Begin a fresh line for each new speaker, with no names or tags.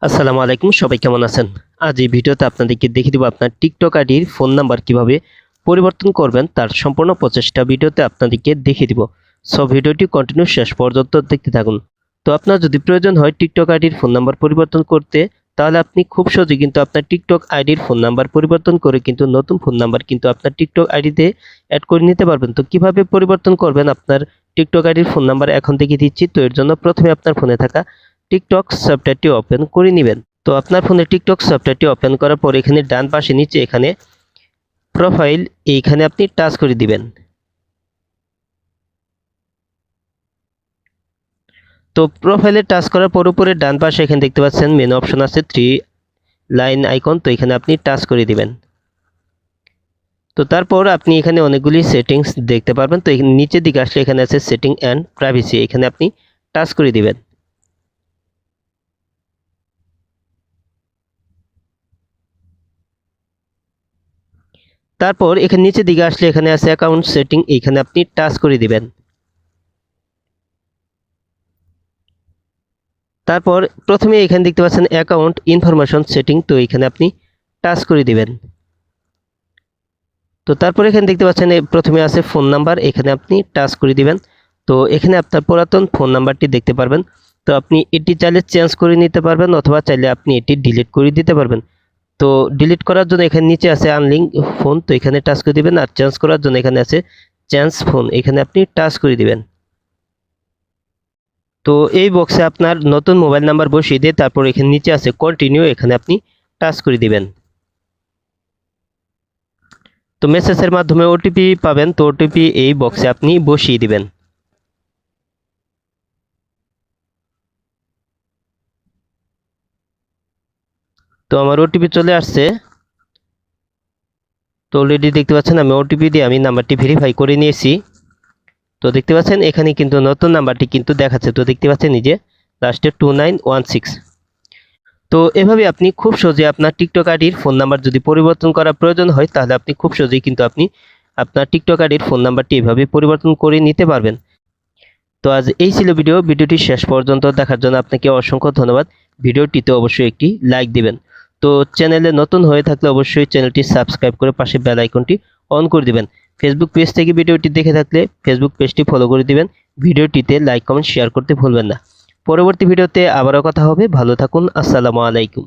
আসসালামু আলাইকুম, সবাই কেমন আছেন? আজ এই ভিডিওতে আপনাদেরকে দেখিয়ে দেব আপনার টিকটক আইডির ফোন নাম্বার কিভাবে পরিবর্তন করবেন তার সম্পূর্ণ প্রচেষ্টা ভিডিওতে আপনাদেরকে দেখিয়ে দিব। সো ভিডিওটি কন্টিনিউ শেষ পর্যন্ত দেখতে থাকুন। তো আপনার যদি প্রয়োজন হয় টিকটক আইডির ফোন নাম্বার পরিবর্তন করতে, তাহলে আপনি খুব সহজে কিন্তু আপনার টিকটক আইডির ফোন নাম্বার পরিবর্তন করে কিন্তু নতুন ফোন নাম্বার কিন্তু আপনার টিকটক আইডিতে অ্যাড করে নিতে পারবেন। তো কিভাবে পরিবর্তন করবেন আপনার টিকটক আইডির ফোন নাম্বার এখন দেখিয়ে দিচ্ছি। তো এর জন্য প্রথমে আপনার ফোনে থাকা টিকটক সফটওয়্যারটি ওপেন করে নেবেন। তো আপনার ফোনে টিকটক সফটওয়্যারটি ওপেন করার পর এখানে ডান পাশে নিচে এখানে প্রোফাইল, এইখানে আপনি টাচ করে দিবেন। তো প্রোফাইলে টাচ করার পর উপরে ডান পাশে এখানে দেখতে পাচ্ছেন মেনু অপশন আছে 3 লাইন আইকন, তো এখানে আপনি টাচ করে দিবেন। তো তারপর আপনি এখানে অনেকগুলি সেটিংস দেখতে পারবেন। তো এখানে নিচের দিকে আসলে এখানে আছে সেটিং অ্যান্ড প্রাইভেসি, এখানে আপনি টাচ করে দিবেন। তারপর এখানে নিচের দিকে আসলে এখানে আছে অ্যাকাউন্ট সেটিং, এইখানে আপনি টাচ করে দিবেন। তারপর প্রথমে এখানে দেখতে পাচ্ছেন অ্যাকাউন্ট ইনফরমেশন সেটিং, তো এখানে আপনি টাচ করে দিবেন। তো তারপর এখানে দেখতে পাচ্ছেন প্রথমে আছে ফোন নাম্বার, এখানে আপনি টাচ করে দিবেন। তো এখানে আপনার পুরাতন ফোন নাম্বারটি দেখতে পারবেন। তো আপনি এটি চাইলে চেঞ্জ করে নিতে পারবেন অথবা চাইলে আপনি এটি ডিলিট করে দিতে পারবেন। তো ডিলিট করার জন্য এখানে নিচে আছে আনলিঙ্ক ফোন, তো এখানে টাচ করে দিবেন। আর চেঞ্জ করার জন্য এখানে আছে চেঞ্জ ফোন, এখানে আপনি টাচ করে দিবেন। তো এই বক্সে আপনার নতুন মোবাইল নাম্বার বসিয়ে দিয়ে তারপর এখানে নিচে আছে কন্টিনিউ, এখানে আপনি টাচ করে দিবেন। তো মেসেজের মাধ্যমে ওটিপি পাবেন, তো ওটিপি এই বক্সে আপনি বসিয়ে দিবেন। তো আমার ওটিপি চলে আসছে। তো অলরেডি দেখতে পাচ্ছেন আমি ওটিপি দিয়ে আমি নাম্বারটি ভেরিফাই করে নিয়েছি। তো দেখতে পাচ্ছেন এখানে কিন্তু নতুন নাম্বারটি কিন্তু দেখাচ্ছে। তো দেখতে পাচ্ছেন নিজে লাস্টে 2916। তো এভাবে আপনি খুব সহজে আপনার টিকটক আইডির ফোন নাম্বার যদি পরিবর্তন করার প্রয়োজন হয়, তাহলে আপনি খুব সহজেই কিন্তু আপনি আপনার টিকটক আইডির ফোন নাম্বারটি এভাবে পরিবর্তন করে নিতে পারবেন। তো আজ এই ছিল ভিডিওটি শেষ পর্যন্ত দেখার জন্য আপনাকে অসংখ্য ধন্যবাদ। ভিডিওটিতে অবশ্যই একটি লাইক দিবেন। তো চ্যানেলে নতুন হয়ে থাকলে অবশ্যই চ্যানেলটি সাবস্ক্রাইব করে পাশে বেল আইকনটি অন করে দিবেন। ফেসবুক পেজ থেকে ভিডিওটি দেখে থাকলে ফেসবুক পেজটি ফলো করে দিবেন। ভিডিওটিতে লাইক কমেন্ট শেয়ার করতে ভুলবেন না। পরবর্তী ভিডিওতে আবারও কথা হবে। ভালো থাকুন। আসসালামু আলাইকুম।